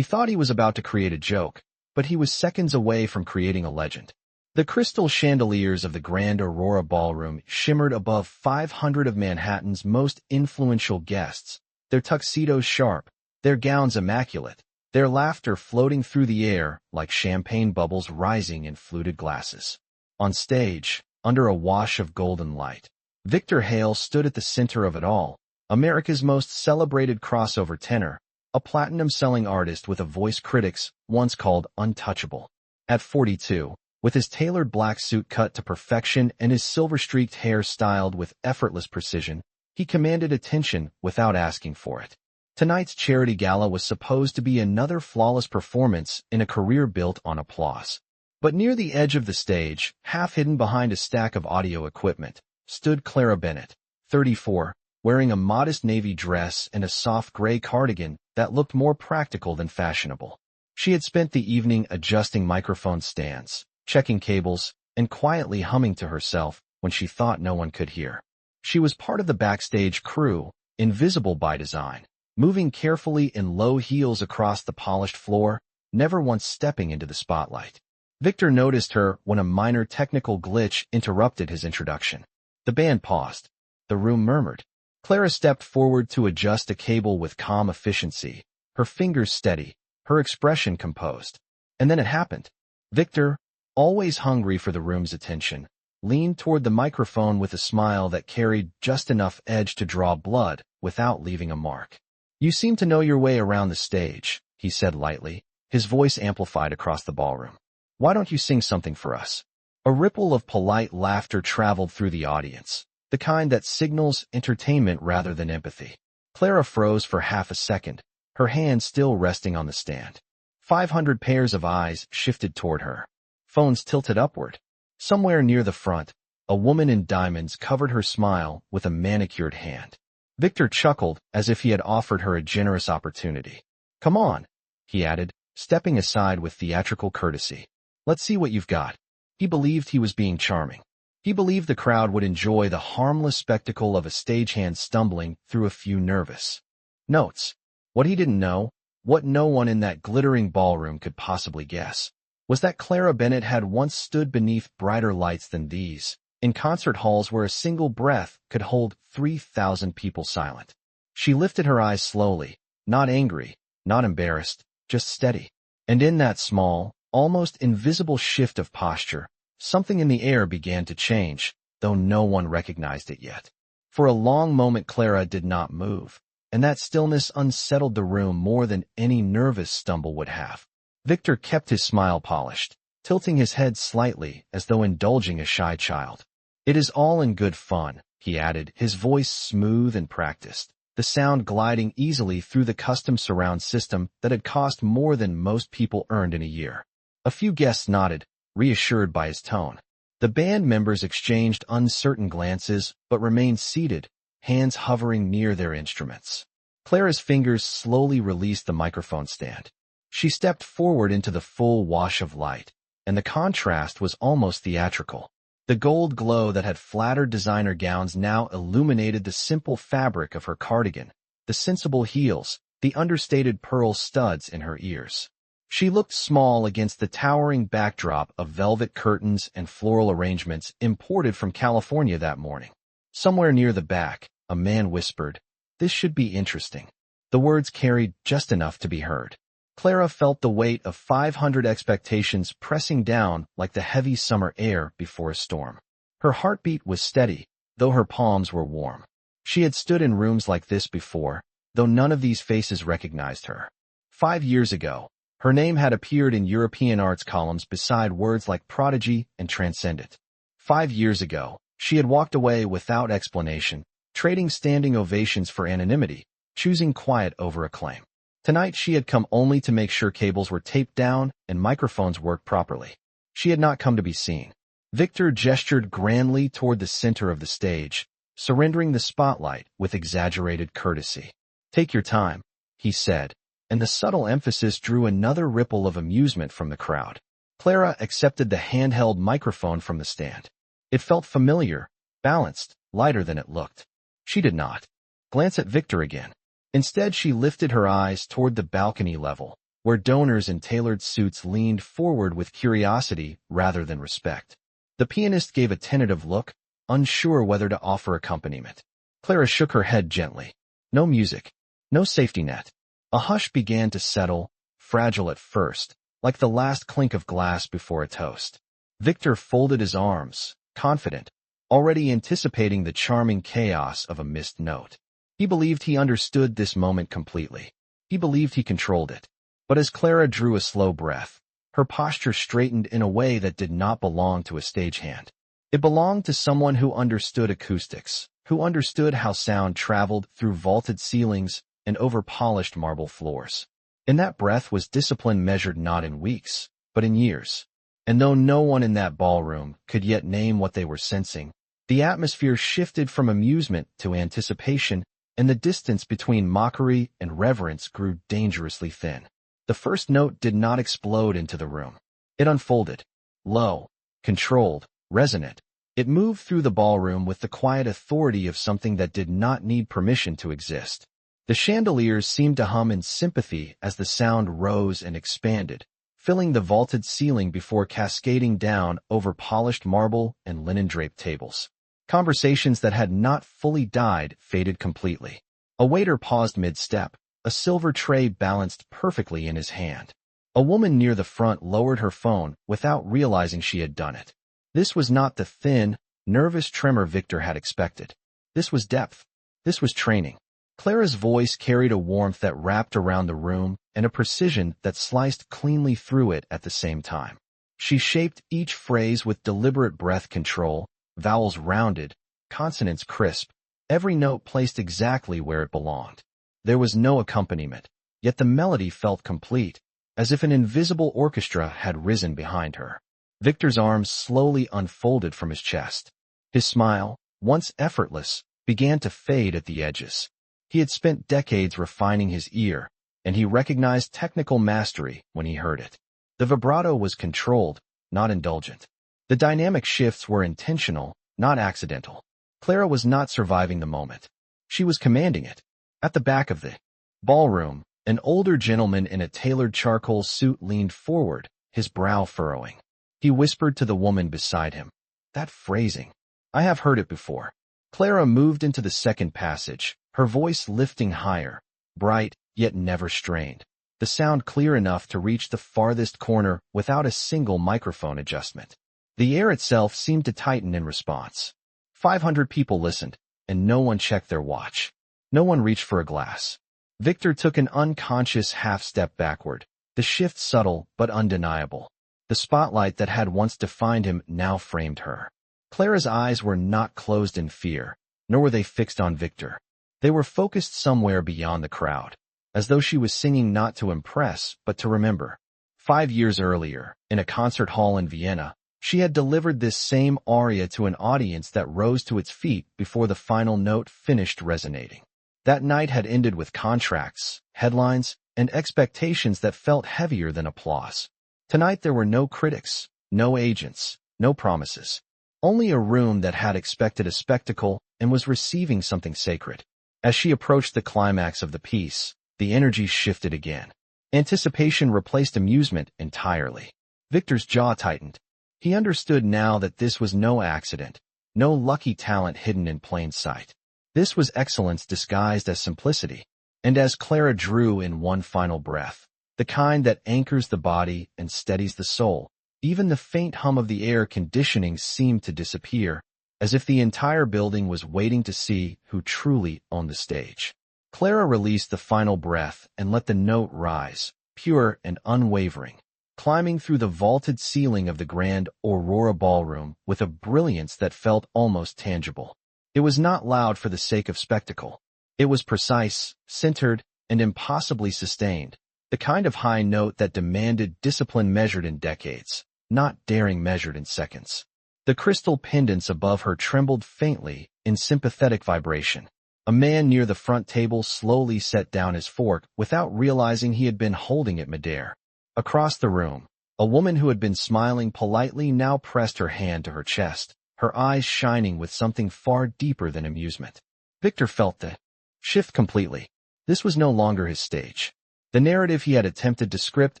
He thought he was about to create a joke, but he was seconds away from creating a legend. The crystal chandeliers of the Grand Aurora Ballroom shimmered above 500 of Manhattan's most influential guests, their tuxedos sharp, their gowns immaculate, their laughter floating through the air like champagne bubbles rising in fluted glasses. On stage, under a wash of golden light, Victor Hale stood at the center of it all, America's most celebrated crossover tenor, a platinum-selling artist with a voice critics once called untouchable. At 42, with his tailored black suit cut to perfection and his silver-streaked hair styled with effortless precision, he commanded attention without asking for it. Tonight's charity gala was supposed to be another flawless performance in a career built on applause. But near the edge of the stage, half hidden behind a stack of audio equipment, stood Clara Bennett, 34, wearing a modest navy dress and a soft gray cardigan that looked more practical than fashionable. She had spent the evening adjusting microphone stands, checking cables, and quietly humming to herself when she thought no one could hear. She was part of the backstage crew, invisible by design, moving carefully in low heels across the polished floor, never once stepping into the spotlight. Victor noticed her when a minor technical glitch interrupted his introduction. The band paused. The room murmured. Clara stepped forward to adjust a cable with calm efficiency, her fingers steady, her expression composed. And then it happened. Victor, always hungry for the room's attention, leaned toward the microphone with a smile that carried just enough edge to draw blood without leaving a mark. "You seem to know your way around the stage," he said lightly, his voice amplified across the ballroom. "Why don't you sing something for us?" A ripple of polite laughter traveled through the audience, the kind that signals entertainment rather than empathy. Clara froze for half a second, her hand still resting on the stand. 500 pairs of eyes shifted toward her. Phones tilted upward. Somewhere near the front, a woman in diamonds covered her smile with a manicured hand. Victor chuckled as if he had offered her a generous opportunity. "Come on," he added, stepping aside with theatrical courtesy. "Let's see what you've got." He believed he was being charming. He believed the crowd would enjoy the harmless spectacle of a stagehand stumbling through a few nervous notes. What he didn't know, what no one in that glittering ballroom could possibly guess, was that Clara Bennett had once stood beneath brighter lights than these, in concert halls where a single breath could hold 3,000 people silent. She lifted her eyes slowly, not angry, not embarrassed, just steady. And in that small, almost invisible shift of posture, something in the air began to change, though no one recognized it yet. For a long moment Clara did not move, and that stillness unsettled the room more than any nervous stumble would have. Victor kept his smile polished, tilting his head slightly as though indulging a shy child. "It is all in good fun," he added, his voice smooth and practiced, the sound gliding easily through the custom surround system that had cost more than most people earned in a year. A few guests nodded, reassured by his tone. The band members exchanged uncertain glances but remained seated, hands hovering near their instruments. Clara's fingers slowly released the microphone stand. She stepped forward into the full wash of light, and the contrast was almost theatrical. The gold glow that had flattered designer gowns now illuminated the simple fabric of her cardigan, the sensible heels, the understated pearl studs in her ears. She looked small against the towering backdrop of velvet curtains and floral arrangements imported from California that morning. Somewhere near the back, a man whispered, "This should be interesting." The words carried just enough to be heard. Clara felt the weight of 500 expectations pressing down like the heavy summer air before a storm. Her heartbeat was steady, though her palms were warm. She had stood in rooms like this before, though none of these faces recognized her. 5 years ago, her name had appeared in European arts columns beside words like prodigy and transcendent. 5 years ago, she had walked away without explanation, trading standing ovations for anonymity, choosing quiet over acclaim. Tonight she had come only to make sure cables were taped down and microphones worked properly. She had not come to be seen. Victor gestured grandly toward the center of the stage, surrendering the spotlight with exaggerated courtesy. "Take your time," he said, and the subtle emphasis drew another ripple of amusement from the crowd. Clara accepted the handheld microphone from the stand. It felt familiar, balanced, lighter than it looked. She did not glance at Victor again. Instead, she lifted her eyes toward the balcony level, where donors in tailored suits leaned forward with curiosity rather than respect. The pianist gave a tentative look, unsure whether to offer accompaniment. Clara shook her head gently. No music. No safety net. A hush began to settle, fragile at first, like the last clink of glass before a toast. Victor folded his arms, confident, already anticipating the charming chaos of a missed note. He believed he understood this moment completely. He believed he controlled it. But as Clara drew a slow breath, her posture straightened in a way that did not belong to a stagehand. It belonged to someone who understood acoustics, who understood how sound traveled through vaulted ceilings and over polished marble floors. In that breath was discipline measured not in weeks, but in years. And though no one in that ballroom could yet name what they were sensing, the atmosphere shifted from amusement to anticipation, and the distance between mockery and reverence grew dangerously thin. The first note did not explode into the room. It unfolded. Low, controlled, resonant. It moved through the ballroom with the quiet authority of something that did not need permission to exist. The chandeliers seemed to hum in sympathy as the sound rose and expanded, filling the vaulted ceiling before cascading down over polished marble and linen-draped tables. Conversations that had not fully died faded completely. A waiter paused mid-step, a silver tray balanced perfectly in his hand. A woman near the front lowered her phone without realizing she had done it. This was not the thin, nervous tremor Victor had expected. This was depth. This was training. Clara's voice carried a warmth that wrapped around the room and a precision that sliced cleanly through it at the same time. She shaped each phrase with deliberate breath control, vowels rounded, consonants crisp, every note placed exactly where it belonged. There was no accompaniment, yet the melody felt complete, as if an invisible orchestra had risen behind her. Victor's arms slowly unfolded from his chest. His smile, once effortless, began to fade at the edges. He had spent decades refining his ear, and he recognized technical mastery when he heard it. The vibrato was controlled, not indulgent. The dynamic shifts were intentional, not accidental. Clara was not surviving the moment. She was commanding it. At the back of the ballroom, an older gentleman in a tailored charcoal suit leaned forward, his brow furrowing. He whispered to the woman beside him, "That phrasing. I have heard it before." Clara moved into the second passage, her voice lifting higher, bright yet never strained, the sound clear enough to reach the farthest corner without a single microphone adjustment. The air itself seemed to tighten in response. 500 people listened, and no one checked their watch. No one reached for a glass. Victor took an unconscious half-step backward, the shift subtle but undeniable. The spotlight that had once defined him now framed her. Clara's eyes were not closed in fear, nor were they fixed on Victor. They were focused somewhere beyond the crowd, as though she was singing not to impress, but to remember. 5 years earlier, in a concert hall in Vienna, she had delivered this same aria to an audience that rose to its feet before the final note finished resonating. That night had ended with contracts, headlines, and expectations that felt heavier than applause. Tonight there were no critics, no agents, no promises. Only a room that had expected a spectacle and was receiving something sacred. As she approached the climax of the piece, the energy shifted again. Anticipation replaced amusement entirely. Victor's jaw tightened. He understood now that this was no accident, no lucky talent hidden in plain sight. This was excellence disguised as simplicity. And as Clara drew in one final breath, the kind that anchors the body and steadies the soul, even the faint hum of the air conditioning seemed to disappear, as if the entire building was waiting to see who truly owned the stage. Clara released the final breath and let the note rise, pure and unwavering, climbing through the vaulted ceiling of the grand Aurora ballroom with a brilliance that felt almost tangible. It was not loud for the sake of spectacle. It was precise, centered, and impossibly sustained, the kind of high note that demanded discipline measured in decades, not daring measured in seconds. The crystal pendants above her trembled faintly in sympathetic vibration. A man near the front table slowly set down his fork without realizing he had been holding it midair. Across the room, a woman who had been smiling politely now pressed her hand to her chest, her eyes shining with something far deeper than amusement. Victor felt the shift completely. This was no longer his stage. The narrative he had attempted to script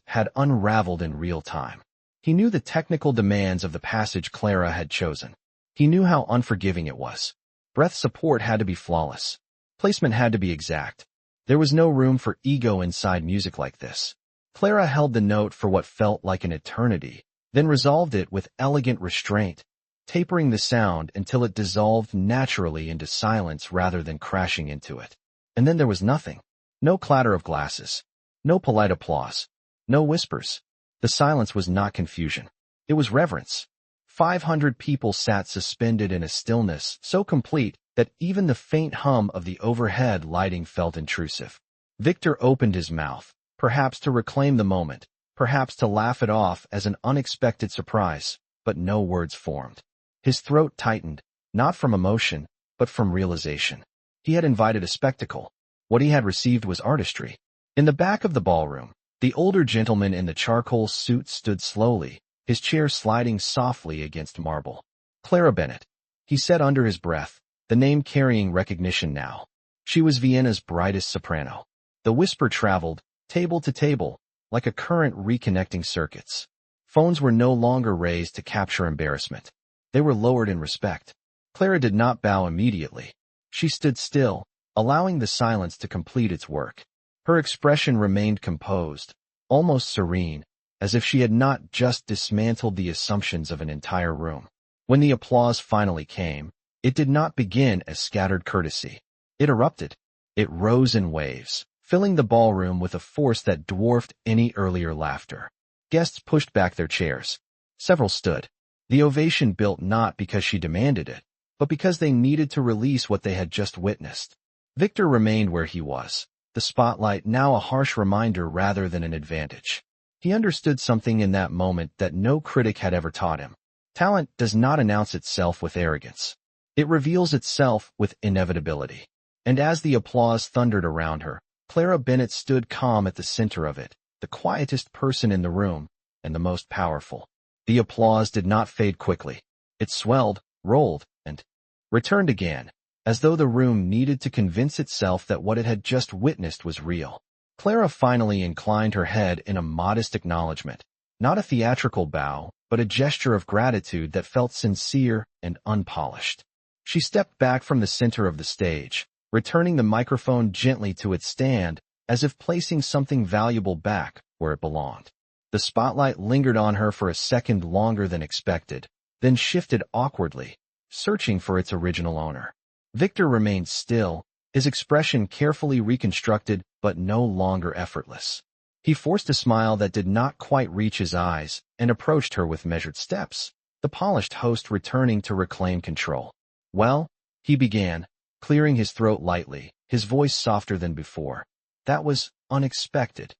had unraveled in real time. He knew the technical demands of the passage Clara had chosen. He knew how unforgiving it was. Breath support had to be flawless. Placement had to be exact. There was no room for ego inside music like this. Clara held the note for what felt like an eternity, then resolved it with elegant restraint, tapering the sound until it dissolved naturally into silence rather than crashing into it. And then there was nothing. No clatter of glasses. No polite applause. No whispers. The silence was not confusion. It was reverence. 500 people sat suspended in a stillness so complete that even the faint hum of the overhead lighting felt intrusive. Victor opened his mouth, perhaps to reclaim the moment, perhaps to laugh it off as an unexpected surprise, but no words formed. His throat tightened, not from emotion, but from realization. He had invited a spectacle. What he had received was artistry. In the back of the ballroom, the older gentleman in the charcoal suit stood slowly, his chair sliding softly against marble. Clara Bennett, he said under his breath, the name carrying recognition now. She was Vienna's brightest soprano. The whisper traveled, table to table, like a current reconnecting circuits. Phones were no longer raised to capture embarrassment. They were lowered in respect. Clara did not bow immediately. She stood still, allowing the silence to complete its work. Her expression remained composed, almost serene, as if she had not just dismantled the assumptions of an entire room. When the applause finally came, it did not begin as scattered courtesy. It erupted. It rose in waves, filling the ballroom with a force that dwarfed any earlier laughter. Guests pushed back their chairs. Several stood. The ovation built not because she demanded it, but because they needed to release what they had just witnessed. Victor remained where he was, the spotlight now a harsh reminder rather than an advantage. He understood something in that moment that no critic had ever taught him. Talent does not announce itself with arrogance. It reveals itself with inevitability. And as the applause thundered around her, Clara Bennett stood calm at the center of it, the quietest person in the room, and the most powerful. The applause did not fade quickly. It swelled, rolled, and returned again, as though the room needed to convince itself that what it had just witnessed was real. Clara finally inclined her head in a modest acknowledgement, not a theatrical bow, but a gesture of gratitude that felt sincere and unpolished. She stepped back from the center of the stage, returning the microphone gently to its stand, as if placing something valuable back where it belonged. The spotlight lingered on her for a second longer than expected, then shifted awkwardly, searching for its original owner. Victor remained still, his expression carefully reconstructed but no longer effortless. He forced a smile that did not quite reach his eyes and approached her with measured steps, the polished host returning to reclaim control. "Well," he began, clearing his throat lightly, his voice softer than before. "That was unexpected."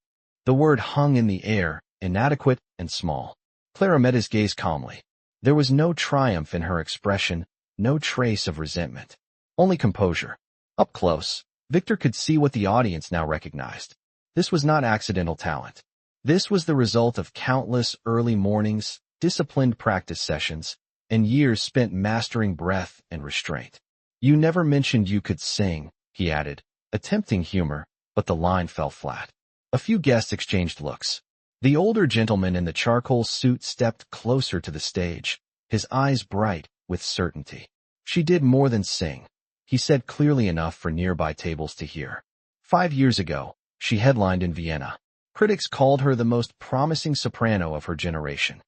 The word hung in the air, inadequate and small. Clara met his gaze calmly. There was no triumph in her expression, no trace of resentment. Only composure. Up close, Victor could see what the audience now recognized. This was not accidental talent. This was the result of countless early mornings, disciplined practice sessions, and years spent mastering breath and restraint. "You never mentioned you could sing," he added, attempting humor, but the line fell flat. A few guests exchanged looks. The older gentleman in the charcoal suit stepped closer to the stage, his eyes bright with certainty. "She did more than sing," he said clearly enough for nearby tables to hear. 5 years ago, she headlined in Vienna. Critics called her the most promising soprano of her generation.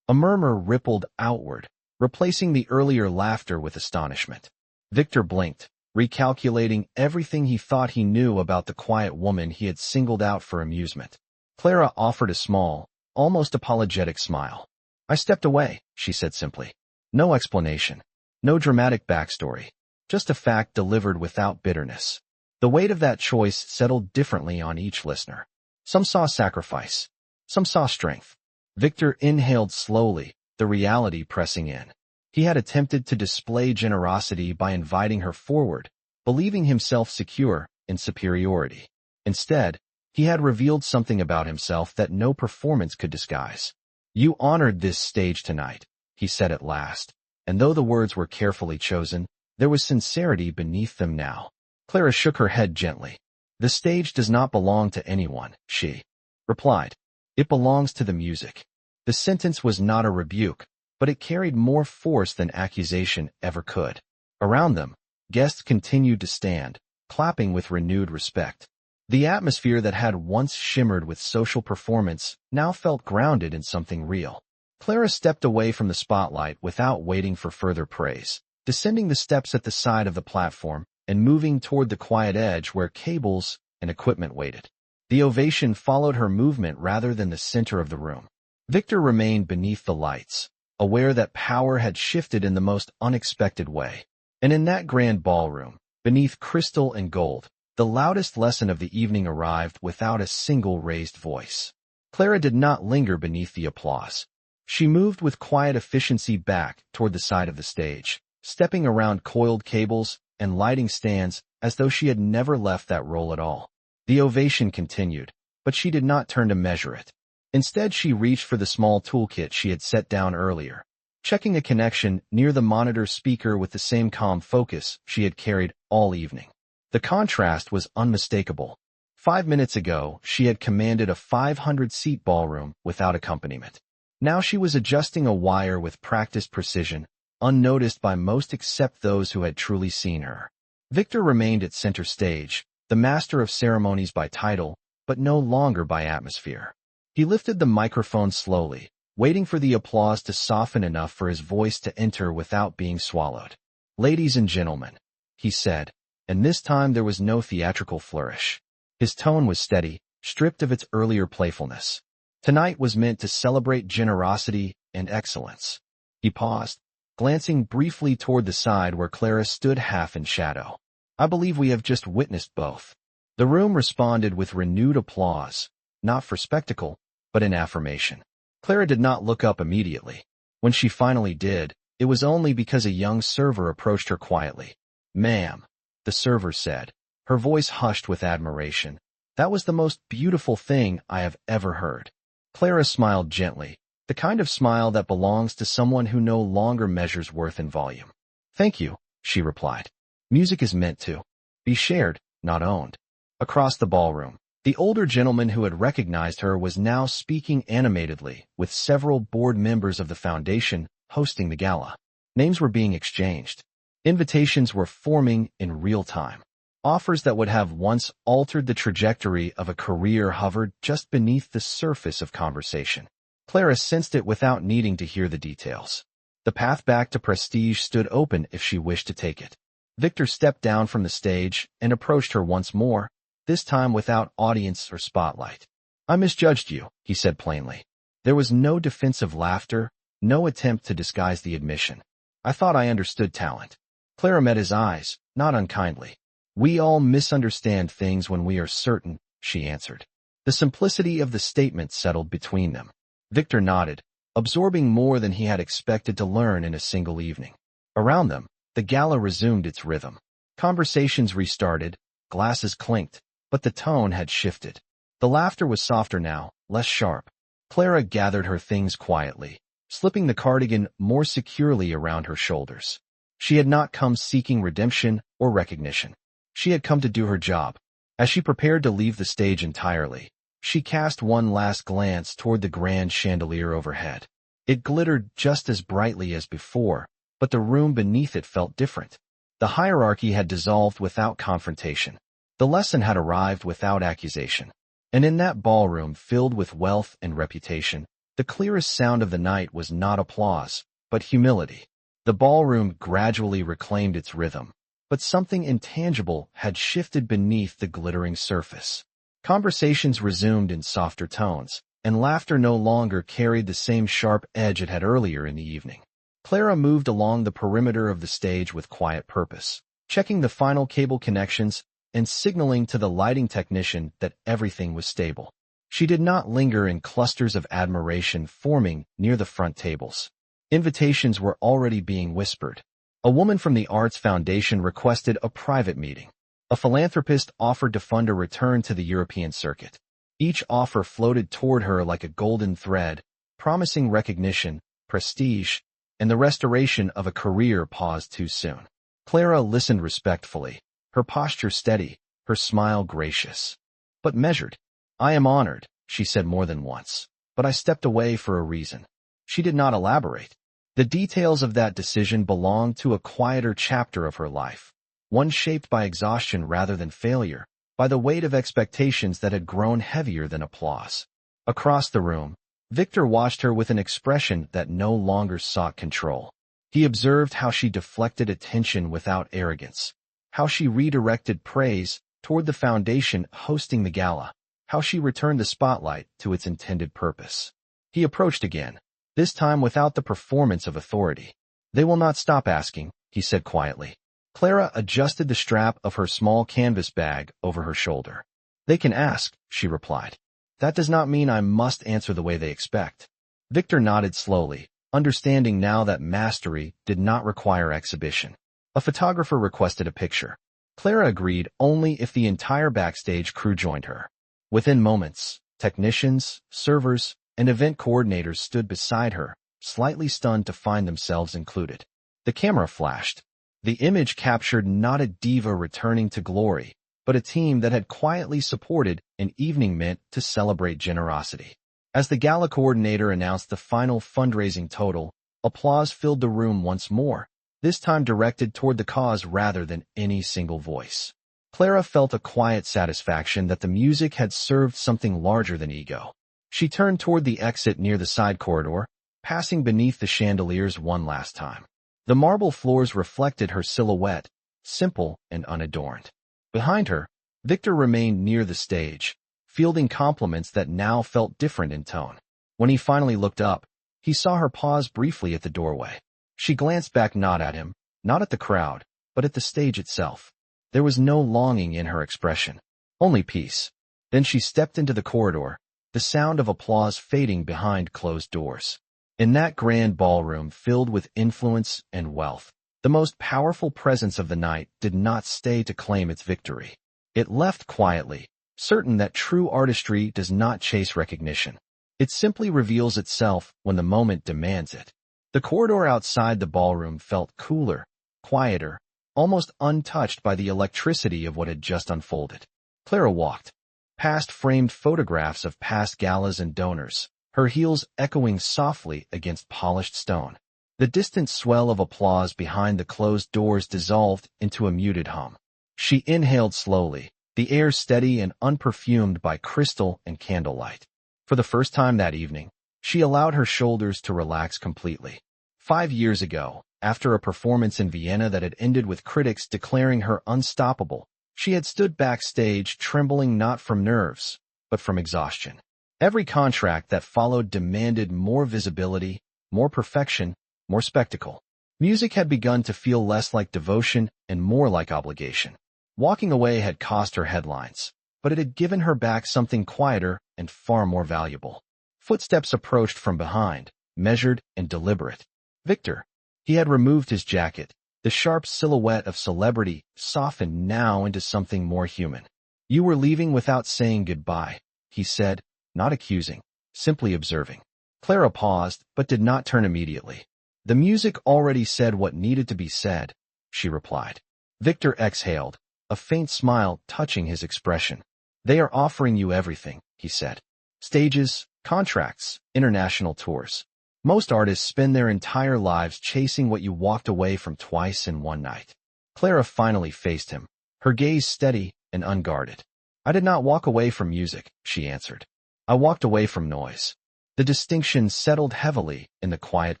A murmur rippled outward, replacing the earlier laughter with astonishment. Victor blinked, recalculating everything he thought he knew about the quiet woman he had singled out for amusement. Clara offered a small, almost apologetic smile. "I stepped away," she said simply. No explanation, no dramatic backstory, just a fact delivered without bitterness. The weight of that choice settled differently on each listener. Some saw sacrifice, some saw strength. Victor inhaled slowly, the reality pressing in. He had attempted to display generosity by inviting her forward, believing himself secure in superiority. Instead, he had revealed something about himself that no performance could disguise. "You honored this stage tonight," he said at last, and though the words were carefully chosen, there was sincerity beneath them now. Clara shook her head gently. "The stage does not belong to anyone," she replied. "It belongs to the music." The sentence was not a rebuke, but it carried more force than accusation ever could. Around them, guests continued to stand, clapping with renewed respect. The atmosphere that had once shimmered with social performance now felt grounded in something real. Clara stepped away from the spotlight without waiting for further praise, descending the steps at the side of the platform and moving toward the quiet edge where cables and equipment waited. The ovation followed her movement rather than the center of the room. Victor remained beneath the lights, aware that power had shifted in the most unexpected way. And in that grand ballroom, beneath crystal and gold, the loudest lesson of the evening arrived without a single raised voice. Clara did not linger beneath the applause. She moved with quiet efficiency back toward the side of the stage, stepping around coiled cables and lighting stands as though she had never left that role at all. The ovation continued, but she did not turn to measure it. Instead, she reached for the small toolkit she had set down earlier, checking a connection near the monitor speaker with the same calm focus she had carried all evening. The contrast was unmistakable. 5 minutes ago, she had commanded a 500-seat ballroom without accompaniment. Now she was adjusting a wire with practiced precision, unnoticed by most except those who had truly seen her. Victor remained at center stage, the master of ceremonies by title, but no longer by atmosphere. He lifted the microphone slowly, waiting for the applause to soften enough for his voice to enter without being swallowed. "Ladies and gentlemen," he said, and this time there was no theatrical flourish. His tone was steady, stripped of its earlier playfulness. Tonight was meant to celebrate generosity and excellence. He paused, glancing briefly toward the side where Clara stood half in shadow. "I believe we have just witnessed both." The room responded with renewed applause, not for spectacle, but in affirmation. Clara did not look up immediately. When she finally did, it was only because a young server approached her quietly. "Ma'am," the server said, her voice hushed with admiration. "That was the most beautiful thing I have ever heard." Clara smiled gently, the kind of smile that belongs to someone who no longer measures worth in volume. "Thank you," she replied. "Music is meant to be shared, not owned." Across the ballroom, the older gentleman who had recognized her was now speaking animatedly, with several board members of the foundation hosting the gala. Names were being exchanged. Invitations were forming in real time. Offers that would have once altered the trajectory of a career hovered just beneath the surface of conversation. Clara sensed it without needing to hear the details. The path back to prestige stood open if she wished to take it. Victor stepped down from the stage and approached her once more, this time without audience or spotlight. "I misjudged you," he said plainly. There was no defensive laughter, no attempt to disguise the admission. "I thought I understood talent." Clara met his eyes, not unkindly. "We all misunderstand things when we are certain," she answered. The simplicity of the statement settled between them. Victor nodded, absorbing more than he had expected to learn in a single evening. Around them, the gala resumed its rhythm. Conversations restarted, glasses clinked, but the tone had shifted. The laughter was softer now, less sharp. Clara gathered her things quietly, slipping the cardigan more securely around her shoulders. She had not come seeking redemption or recognition. She had come to do her job. As she prepared to leave the stage entirely, she cast one last glance toward the grand chandelier overhead. It glittered just as brightly as before, but the room beneath it felt different. The hierarchy had dissolved without confrontation. The lesson had arrived without accusation. And in that ballroom filled with wealth and reputation, the clearest sound of the night was not applause, but humility. The ballroom gradually reclaimed its rhythm, but something intangible had shifted beneath the glittering surface. Conversations resumed in softer tones, and laughter no longer carried the same sharp edge it had earlier in the evening. Clara moved along the perimeter of the stage with quiet purpose, checking the final cable connections and signaling to the lighting technician that everything was stable. She did not linger in clusters of admiration forming near the front tables. Invitations were already being whispered. A woman from the Arts Foundation requested a private meeting. A philanthropist offered to fund a return to the European circuit. Each offer floated toward her like a golden thread, promising recognition, prestige, and the restoration of a career paused too soon. Clara listened respectfully, her posture steady, her smile gracious, but measured. "I am honored," she said more than once, "but I stepped away for a reason." She did not elaborate. The details of that decision belonged to a quieter chapter of her life, one shaped by exhaustion rather than failure, by the weight of expectations that had grown heavier than applause. Across the room, Victor watched her with an expression that no longer sought control. He observed how she deflected attention without arrogance, how she redirected praise toward the foundation hosting the gala, how she returned the spotlight to its intended purpose. He approached again, this time without the performance of authority. "They will not stop asking," he said quietly. Clara adjusted the strap of her small canvas bag over her shoulder. "They can ask," she replied. "That does not mean I must answer the way they expect." Victor nodded slowly, understanding now that mastery did not require exhibition. A photographer requested a picture. Clara agreed only if the entire backstage crew joined her. Within moments, technicians, servers, and event coordinators stood beside her, slightly stunned to find themselves included. The camera flashed. The image captured not a diva returning to glory, but a team that had quietly supported an evening meant to celebrate generosity. As the gala coordinator announced the final fundraising total, applause filled the room once more, this time directed toward the cause rather than any single voice. Clara felt a quiet satisfaction that the music had served something larger than ego. She turned toward the exit near the side corridor, passing beneath the chandeliers one last time. The marble floors reflected her silhouette, simple and unadorned. Behind her, Victor remained near the stage, fielding compliments that now felt different in tone. When he finally looked up, he saw her pause briefly at the doorway. She glanced back not at him, not at the crowd, but at the stage itself. There was no longing in her expression, only peace. Then she stepped into the corridor, the sound of applause fading behind closed doors. In that grand ballroom filled with influence and wealth, the most powerful presence of the night did not stay to claim its victory. It left quietly, certain that true artistry does not chase recognition. It simply reveals itself when the moment demands it. The corridor outside the ballroom felt cooler, quieter, almost untouched by the electricity of what had just unfolded. Clara walked past framed photographs of past galas and donors, her heels echoing softly against polished stone. The distant swell of applause behind the closed doors dissolved into a muted hum. She inhaled slowly, the air steady and unperfumed by crystal and candlelight. For the first time that evening, she allowed her shoulders to relax completely. 5 years ago, after a performance in Vienna that had ended with critics declaring her unstoppable, she had stood backstage trembling not from nerves, but from exhaustion. Every contract that followed demanded more visibility, more perfection, more spectacle. Music had begun to feel less like devotion and more like obligation. Walking away had cost her headlines, but it had given her back something quieter and far more valuable. Footsteps approached from behind, measured and deliberate. Victor. He had removed his jacket. The sharp silhouette of celebrity softened now into something more human. "You were leaving without saying goodbye," he said, not accusing, simply observing. Clara paused, but did not turn immediately. "The music already said what needed to be said," she replied. Victor exhaled, a faint smile touching his expression. "They are offering you everything," he said. "Stages, contracts, international tours. Most artists spend their entire lives chasing what you walked away from twice in one night." Clara finally faced him, her gaze steady and unguarded. "I did not walk away from music," she answered. "I walked away from noise." The distinction settled heavily in the quiet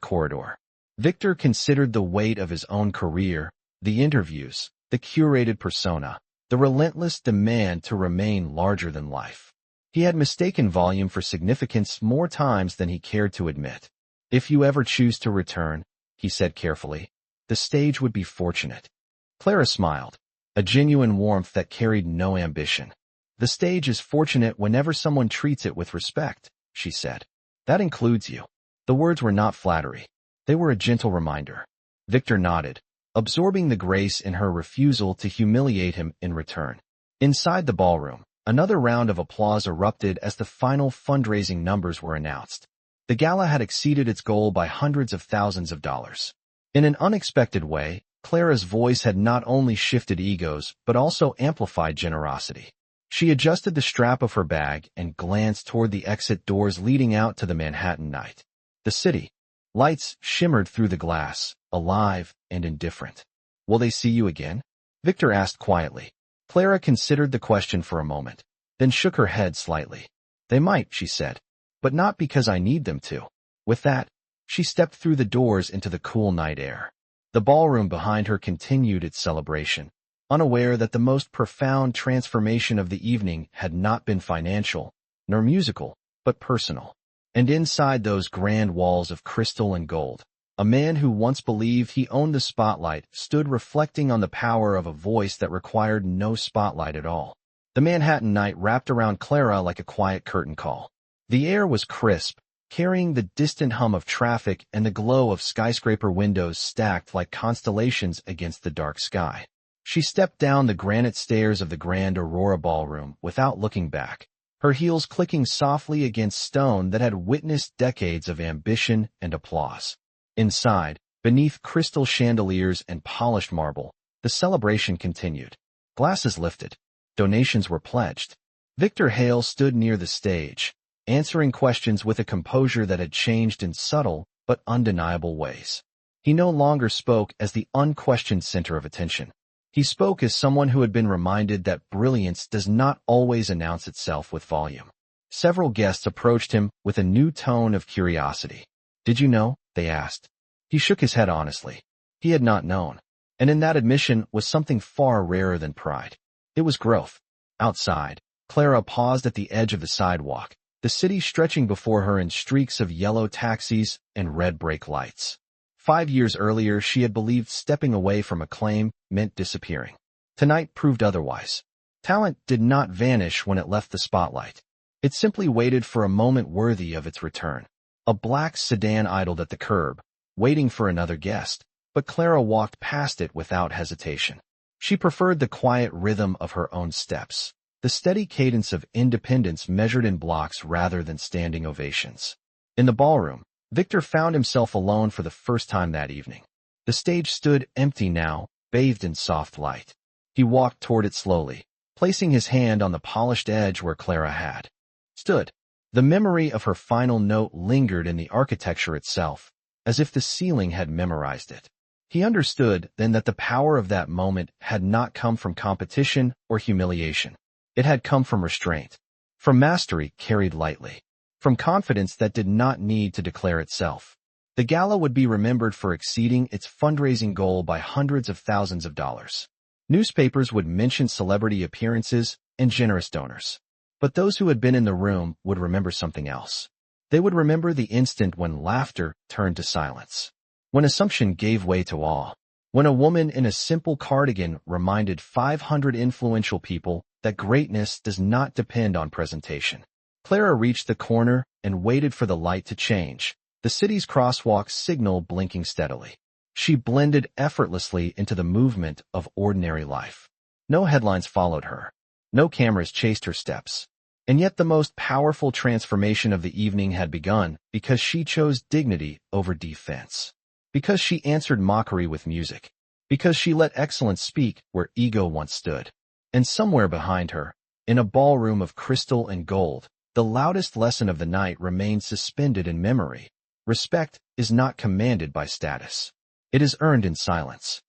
corridor. Victor considered the weight of his own career, the interviews, the curated persona, the relentless demand to remain larger than life. He had mistaken volume for significance more times than he cared to admit. "If you ever choose to return," he said carefully, "the stage would be fortunate." Clara smiled, a genuine warmth that carried no ambition. "The stage is fortunate whenever someone treats it with respect," she said. "That includes you." The words were not flattery. They were a gentle reminder. Victor nodded, absorbing the grace in her refusal to humiliate him in return. Inside the ballroom, another round of applause erupted as the final fundraising numbers were announced. The gala had exceeded its goal by hundreds of thousands of dollars. In an unexpected way, Clara's voice had not only shifted egos, but also amplified generosity. She adjusted the strap of her bag and glanced toward the exit doors leading out to the Manhattan night. The city. Lights shimmered through the glass, alive and indifferent. "Will they see you again?" Victor asked quietly. Clara considered the question for a moment, then shook her head slightly. "They might," she said, "but not because I need them to." With that, she stepped through the doors into the cool night air. The ballroom behind her continued its celebration, unaware that the most profound transformation of the evening had not been financial, nor musical, but personal. And inside those grand walls of crystal and gold, a man who once believed he owned the spotlight stood reflecting on the power of a voice that required no spotlight at all. The Manhattan night wrapped around Clara like a quiet curtain call. The air was crisp, carrying the distant hum of traffic and the glow of skyscraper windows stacked like constellations against the dark sky. She stepped down the granite stairs of the Grand Aurora Ballroom without looking back, her heels clicking softly against stone that had witnessed decades of ambition and applause. Inside, beneath crystal chandeliers and polished marble, the celebration continued. Glasses lifted. Donations were pledged. Victor Hale stood near the stage, answering questions with a composure that had changed in subtle but undeniable ways. He no longer spoke as the unquestioned center of attention. He spoke as someone who had been reminded that brilliance does not always announce itself with volume. Several guests approached him with a new tone of curiosity. "Did you know?" they asked. He shook his head honestly. He had not known. And in that admission was something far rarer than pride. It was growth. Outside, Clara paused at the edge of the sidewalk, the city stretching before her in streaks of yellow taxis and red brake lights. 5 years earlier, she had believed stepping away from acclaim meant disappearing. Tonight proved otherwise. Talent did not vanish when it left the spotlight. It simply waited for a moment worthy of its return. A black sedan idled at the curb, waiting for another guest, but Clara walked past it without hesitation. She preferred the quiet rhythm of her own steps, the steady cadence of independence measured in blocks rather than standing ovations. In the ballroom, Victor found himself alone for the first time that evening. The stage stood empty now, bathed in soft light. He walked toward it slowly, placing his hand on the polished edge where Clara had stood. The memory of her final note lingered in the architecture itself, as if the ceiling had memorized it. He understood then that the power of that moment had not come from competition or humiliation. It had come from restraint, from mastery carried lightly, from confidence that did not need to declare itself. The gala would be remembered for exceeding its fundraising goal by hundreds of thousands of dollars. Newspapers would mention celebrity appearances and generous donors. But those who had been in the room would remember something else. They would remember the instant when laughter turned to silence, when assumption gave way to awe, when a woman in a simple cardigan reminded 500 influential people that greatness does not depend on presentation. Clara reached the corner and waited for the light to change, the city's crosswalk signal blinking steadily. She blended effortlessly into the movement of ordinary life. No headlines followed her. No cameras chased her steps. And yet the most powerful transformation of the evening had begun because she chose dignity over defense. Because she answered mockery with music. Because she let excellence speak where ego once stood. And somewhere behind her, in a ballroom of crystal and gold, the loudest lesson of the night remained suspended in memory. Respect is not commanded by status. It is earned in silence.